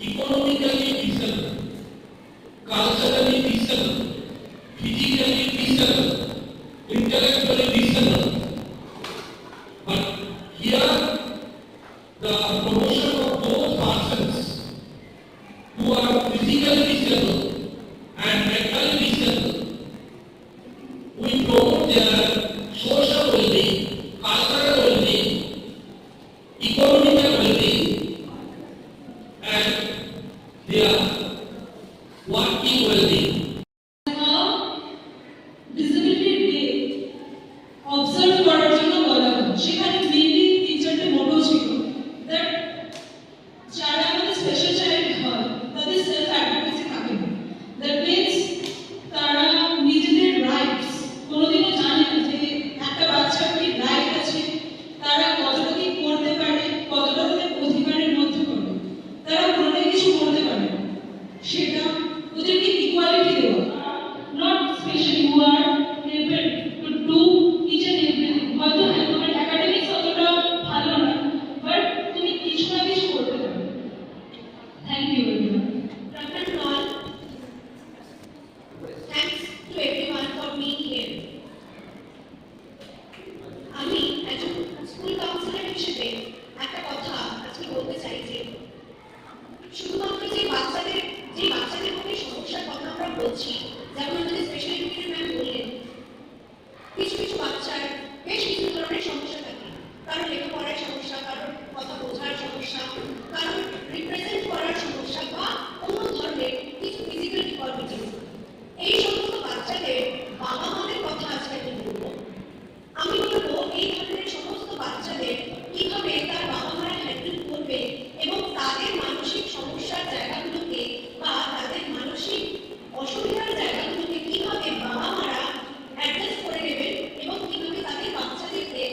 economically disabled, culturally disabled, physically disabled, intellectually disabled. But here, the promotion of those persons who are physically disabled and mentally disabled, we promote their social well-being, cultural well-being, economical well-being, and their working well-being. Observe করার জন্য বলা হয়। সেখানে mainly তিন চারটে মোটো ছিল that যারা আমাদের স্পেশাল চাইল্ড হয় তাদের সেলফ অ্যাডভোকেসি থাকে না। দ্যাট মিনস তারা নিজেদের রাইটস কোনোদিনও জানে না যে একটা বাচ্চার কি রাইট আছে, তারা কতটা কি করতে পারে, কতটা তাদের অধিকারের মধ্যে পড়ে, তারা কোনোটাই কিছু করতে পারে না। সেটা ওদেরকে ইকুয়ালিটি দেওয়া, not special you are able to do each and everything. হয়তো তোমার একাডেমিক্স অতটা ভালো না, বাট তুমি কিছু না কিছু করতে পারো। Thank you everyone. Dr. Paul, thanks to everyone for being here. আমি একজন স্কুল কাউন্সিলর হিসেবে একটা কথা আজকে বলতে চাই যে শুধুমাত্র যে বাচ্চাদের মধ্যে সমস্যার কথা আমরা বলছি, যেমন আমাদের স্পেশাল এডুকেটর ম্যাম বললেন, কিছু কিছু বাচ্চার বেশ কিছু ধরনের সমস্যা থাকে। কারোর লেখাপড়ার সমস্যা, কারোর কথা বোঝার সমস্যা, কারোর রিপ্রেজেন্ট করার সমস্যা বা অন্য ধরনের কিছু ফিজিক্যাল ডিফর্মিটিস। এই সমস্ত বাচ্চাদের বাবা মাদের কথা আজকে আমি বলবো। আমি বলবো এই ধরনের সমস্ত বাচ্চাদের কিভাবে তার বাবা মারা হ্যান্ডেল করবে এবং তাদের মানসিক সমস্যার জায়গাগুলোকে বা তাদের মানসিক অসুবিধার জায়গাগুলোকে কিভাবে বাবা মারা অ্যাডজাস্ট করে নেবেন এবং কিভাবে তাদের বাচ্চাদেরকে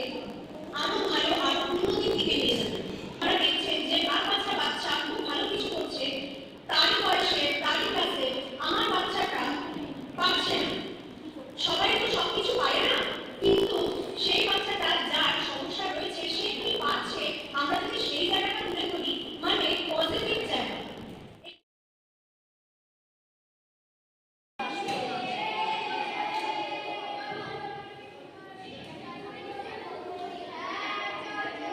আরো ভালো আরো উন্নতির দিকে নিয়ে যাবেন। আপনারা দেখছেন যে আর পাঁচটা বাচ্চা খুব ভালো কিছু করছে, তারই বয়সে তারই কাছে আমার বাচ্চাটা পাচ্ছে না। সবাই তো সবকিছু পায় না, কিন্তু সেই বাচ্চাটা যার সমস্যা রয়েছে সে কি পাচ্ছে, আমরা যদি সেই জায়গাটা তুলে ধরি, মানে পজিটিভ জায়গা।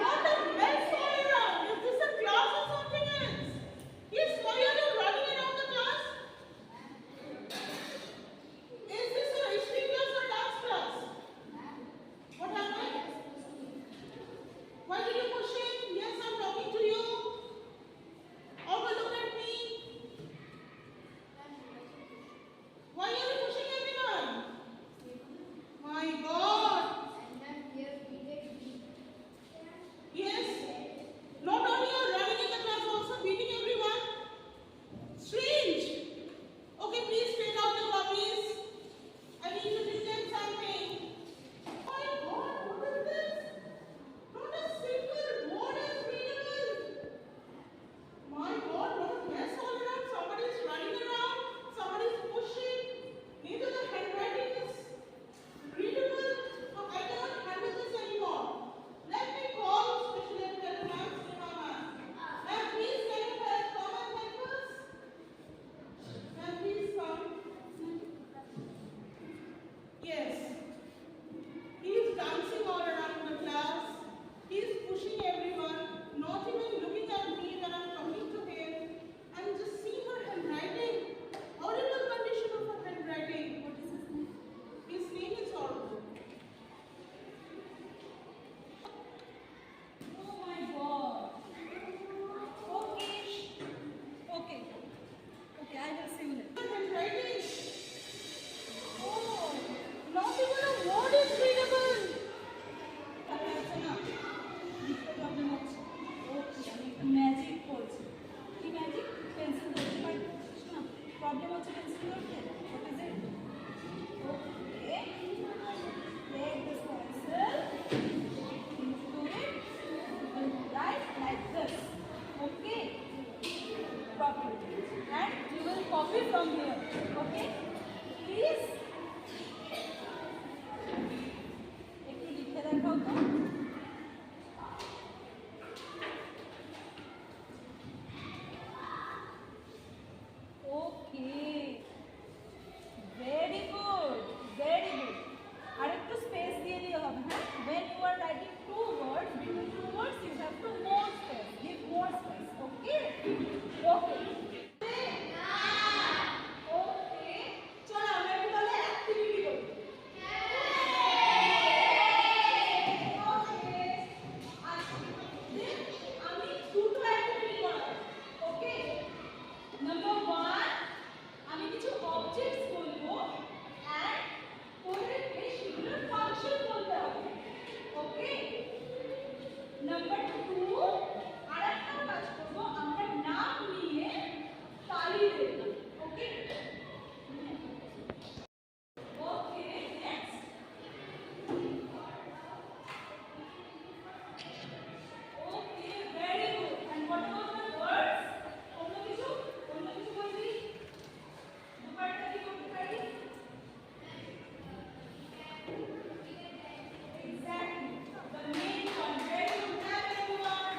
What a mess all around! Is this a class or something else? Yes, why are you running around the class? Is this a history class or dance class? What happened? Why did you push in? Yes, I'm talking to you. Or look at me. Why are you pushing everyone? My God! Yes. Not only you're running in the class, also beating everyone. Strange. Okay, please take out your copies. I need to dictate something. My God, what is this? Not a single word is readable. My God, what a mess all around. Somebody is running around. Somebody is pushing. Neither the handwriting is readable. No, I cannot handle this anymore. Let me call special educator ma'am, Mama. Ma'am, please can you help? Come and help us. Ma'am, please come. Yes. He is dancing all around the class. He is pushing everyone, not even looking at me when I'm talking to him. And just see her handwriting. Horrible condition of her handwriting. What is his name? His name is horrible. Oh my God. Okay. Okay. Okay, I will see you later. Her handwriting. Oh, not even a word is readable. Magic করছে। কি magic? Pencil ধরতে পারছিস না? Problem হচ্ছে pencil ধরতে? What is it? Okay, take this pencil, into it, and write like this. Okay, properly, and you will copy from here. Okay, please. একটু লিখে দেখাও তো। ওকে ওকে চলো আমরা একটু তাহলে অ্যাক্টিভিটি করি ওকে আমি দুটো অ্যাক্টিভিটি করাবো ওকে নাম্বার 1 আমি কিছু অবজেক্টস বলবো এন্ড ওদেরকে সেগুলোর ফাংশন বলতে হবে ওকে নাম্বার 2 আরেকটা কাজ করব আমরা নাম নিয়ে তালি দেব okay okay next okay very good and what about the words অন্য কিছু বলবি দুপারটা কি করতে পারি exactly the main one very good clap everyone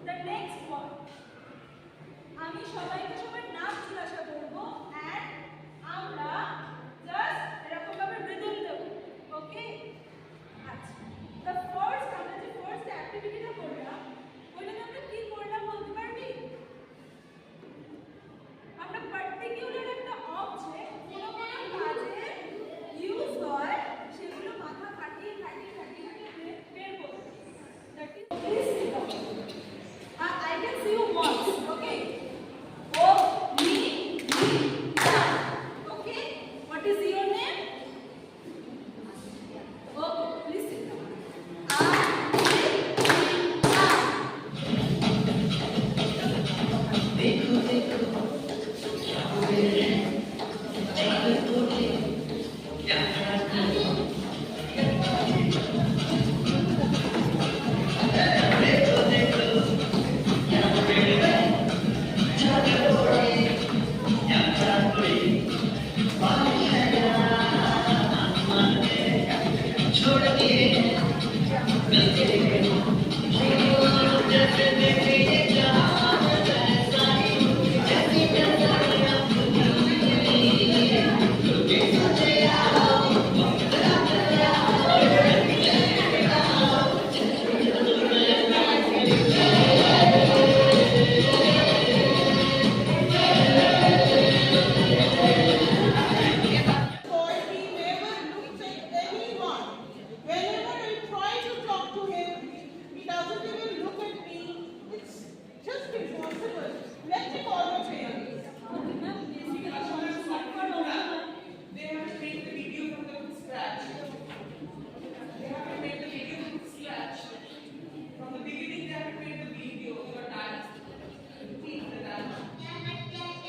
the next one আমি সবাইকে সবার নাম জিজ্ঞাসা করবো এন্ড আমরা জাস্ট এরকম ভাবে রিদম দেব ওকে আচ্ছা the first আমরা যে ফার্স্ট অ্যাক্টিভিটিটা করলাম ওইটাতে আমরা কি করলাম বলতে পারবি আমরা পার্টিকুলার একটা অবজেক্ট কোনো কাজে ইউজ হয় সেগুলো মাথা কাটিয়ে বের করব that is I can see you once, okay? O, me, ta. Okay? What is your name? Okay, please sit down. He never looks at anyone. Whenever I try to talk to him, he doesn't even look at me. It's just impossible. Let me call him here. They have to make the video from the scratch. They have to make the video from scratch. From the beginning, they have to make the video, your dance. Teach the dance.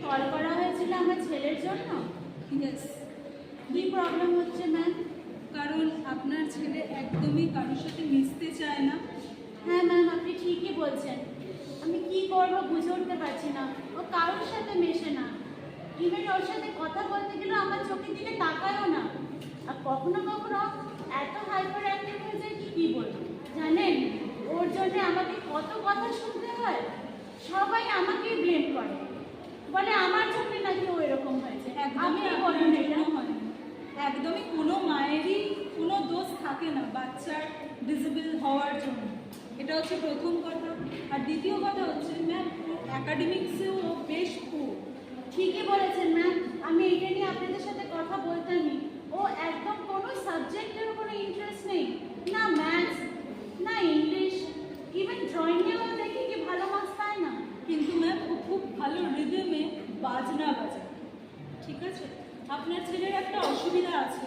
Call করা হয়েছিল আমার ছেলের জন্য yes কি problem হচ্ছে ma'am কারণ আপনার ছেলে একদমই কারোর সাথে মিশতে চায় না হ্যাঁ ম্যাম আপনি ঠিকই বলছেন আমি কি করবো বুঝে উঠতে পারছি না ও কারোর সাথে মেশে না ইভেন ওর সাথে কথা বলতে গেলেও আমার চোখের দিকে তাকায়ও না আর কখনো কখনো এত হাইপার অ্যাক্টিভ হয়ে যায় কি বলবো জানেন ওর জন্য আমাকে কত কথা শুনতে হয় সবাই আমাকেই ব্লেম করে বলে আমার জন্য নাকি ও এরকম হয়েছে আমি বলুন এটা হয় না। একদমই কোনো মায়েরই কোনো দোষ থাকে না বাচ্চার ডিসেবল হওয়ার জন্য এটা হচ্ছে প্রথম কথা আর দ্বিতীয় কথা হচ্ছে ম্যাম একাডেমিক্সেও ও বেশ পুর ঠিকই বলেছেন ম্যাম আমি এটা নিয়ে আপনাদের সাথে কথা বলতামই ও একদম কোনো সাবজেক্টের কোনো ইন্টারেস্ট নেই না ম্যাথস না ইংলিশ ইভেন ড্রয়িংয়েও দেখি কি ভালো মার্কস পায় না কিন্তু ম্যাম ও খুব ভালো রিদমে বাজনা বাজায় ঠিক আছে আপনার ছেলের একটা অসুবিধা আছে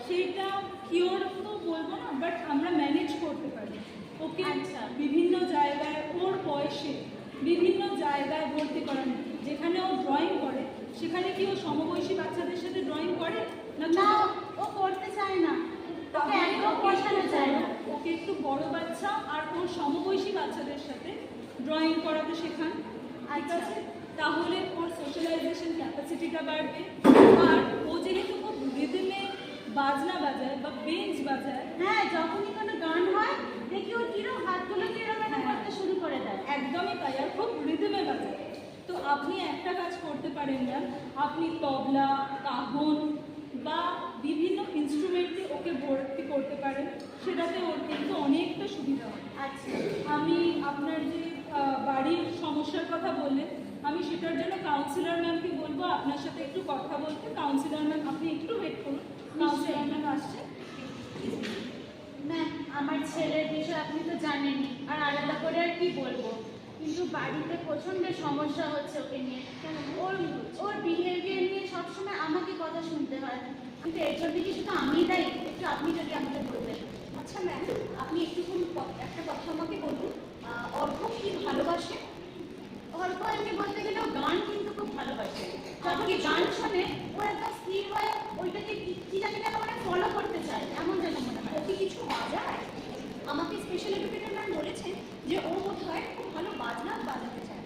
সেটা কিওর তো বলবো না বাট আমরা ম্যানেজ করতে পারি ওকে আচ্ছা। বিভিন্ন জায়গায় ওর বয়সে বিভিন্ন ভর্তি করানো, যেখানে ও ড্রয়িং করে সেখানে কি ও সমবয়সী বাচ্চাদের সাথে ড্রয়িং করে না? না, ও করতে চায় না, ওকে একদম বসানো চায় না। ওকে একটু বড় বাচ্চা আর ওর সমবয়সী বাচ্চাদের সাথে ড্রয়িং করাতে শেখান, ঠিক আছে? তাহলে ওর সোশ্যালাইজেশন ক্যাপাসিটিটা বাড়বে। আর ও যেহেতু খুব রিদমে বাজনা বাজায় বা বেঞ্চ বাজায়, হ্যাঁ, যখনই কোনো গান হয় দেখি ও কিরম হাতগুলো কিরম একটা করতে শুরু করে দেয়। একদমই তাই, আর খুব রিদমে বাজায়। তো আপনি একটা কাজ করতে পারেন না, আপনি তবলা, কাহন বা বিভিন্ন ইনস্ট্রুমেন্টে ওকে ভর্তি করতে পারেন, সেটাতে ওর কিন্তু অনেকটা সুবিধা হয়। আচ্ছা, আমি আপনার যে বাড়ির সমস্যার কথা বললেন, আমি সেটার জন্য কাউন্সিলর ম্যামকে বলবো আপনার সাথে একটু কথা বলতে। কাউন্সিলর ম্যাম, আপনি একটু ওয়েট করুন, কাউন্সিলর ম্যাম আসছে। ম্যাম, আমার ছেলের বিষয় আপনি তো জানেনই, আর আলাদা করে আর কি বলবো, কিন্তু বাড়িতে প্রচণ্ড সমস্যা হচ্ছে ওকে নিয়ে। ওর ওর বিহেভিয়ার নিয়ে সবসময় আমাকে কথা শুনতে হয়, কিন্তু এর জন্য কি শুধু আমি দায়ী? একটু আপনি যদি আমাকে বলবেন। আচ্ছা ম্যাম, আপনি একটুক্ষণ একটা কথা আমাকে বলুন, অর্ঘ কি ভালোবাসে? অল্প এমনি বলতে গেলে ও গান কিন্তু খুব ভালোবাসে। যখন গান শোনে ও একদম স্থির হয়ে ওইটাকে কি জানি না মানে ফলো করতে চায়, এমন যেন মনে হয়। ও কি কিছু বাজায়? আমাকে স্পেশাল এডুকেটর ম্যাম বলেছেন যে ও বোধহয় খুব ভালো বাজনা বাজাতে চায়।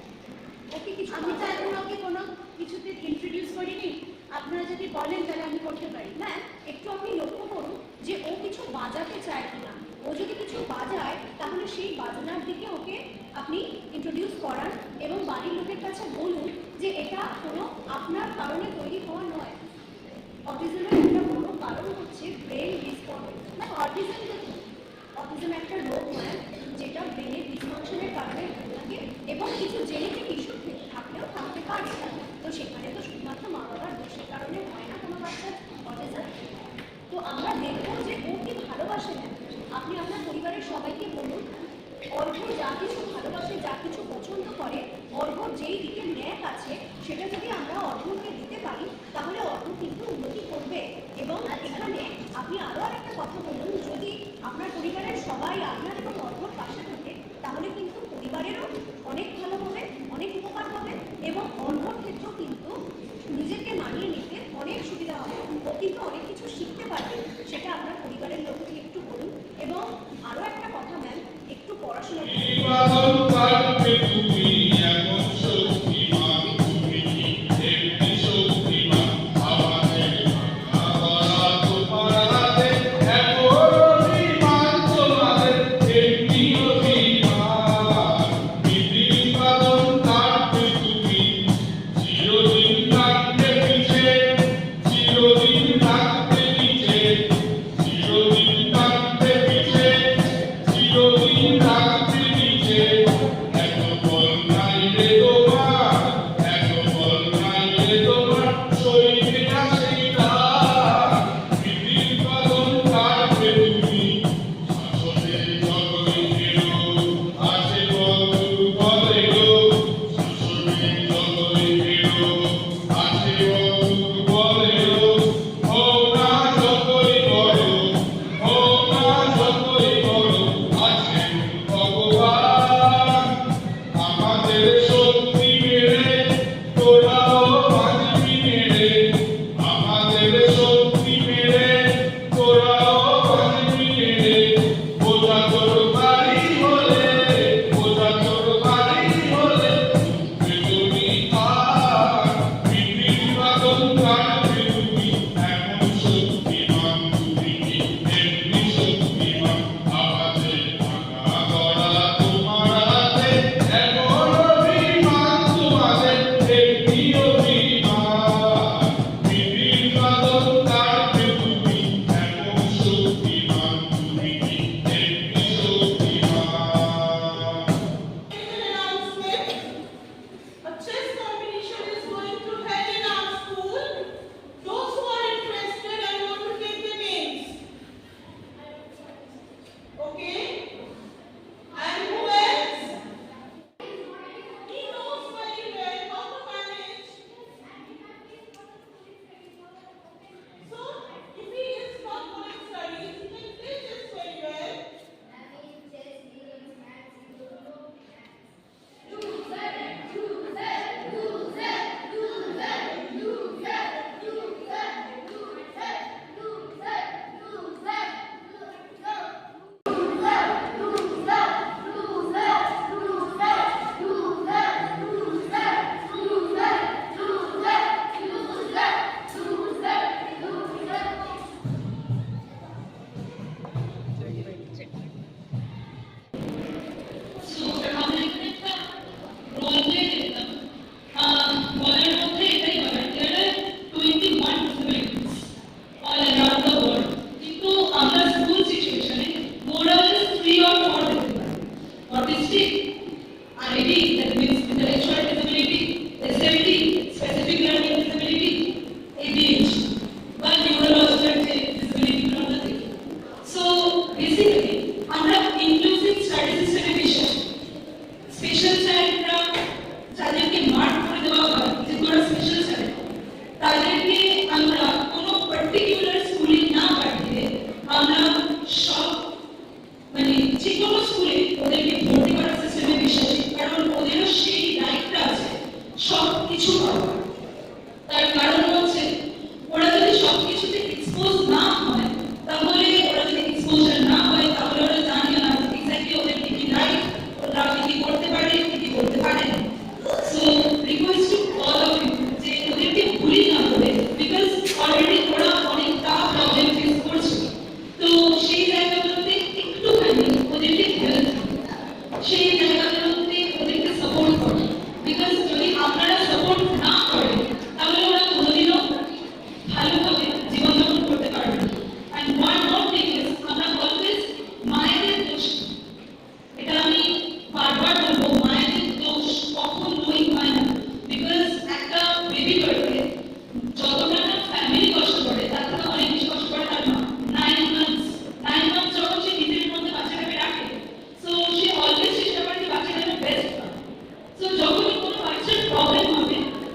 ওকে কিছু আমি তো এখন ওকে কোনো কিছুতে ইন্ট্রোডিউস করিনি, আপনারা যদি বলেন তাহলে আমি করতে পারি। ম্যাম, একটু আপনি লক্ষ্য করুন যে ও কিছু বাজাতে চায় কিনা। ও যদি কিছু বাজায় তাহলে সেই বাজনার দিকে ওকে আপনি ইন্ট্রোডিউস করান এবং বাড়ির লোকের কাছে বলুন যে এটা কোনো আপনার কারণে তৈরি হওয়া নয়। অটিজমের একটা বড় কারণ হচ্ছে ব্রেন ডিসঅর্ডার। না, অটিজম দেখুন, অটিজম একটা রোগ নয় যেটা ব্রেনের ডিসফাংশনের কারণে হয়ে থাকে এবং কিছু জেনেটিক ইস্যু থাকলেও থাকতে পারে। তো সেখানে তো শুধুমাত্র মা বাবার দোষের কারণে হয় না কোনো বাচ্চার অটিজম। তো আমরা দেখবো যে ও কি ভালোবাসে না। আপনি আপনার পরিবারের সবাইকে বলুন অর্ঘ যা কিছু ভালোবাসে, যা কিছু পছন্দ করে, অর্ঘর যেই দিকে ন্যাক আছে সেটা যদি আমরা অর্ঘকে দিতে পারি তাহলে অর্ঘ কিন্তু উন্নতি করবে। এবং এখানে আপনি আরও আরেকটা কথা বলুন, যদি আপনার পরিবারের সবাই আপনার এবং অর্ঘর পাশে থাকে তাহলে কিন্তু পরিবারেরও অনেক ভালো হবে, অনেক উপকার হবে এবং অর্ঘর ক্ষেত্রেও কিন্তু নিজেকে মানিয়ে নিতে অনেক সুবিধা হবে। ও কিন্তু অনেক কিছু শিখতে পারবে, সেটা আপনার পরিবারের লোককে একটু বলুন। এবং আরও একটা কথা ম্যাম, একটু পড়াশোনা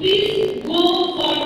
please go for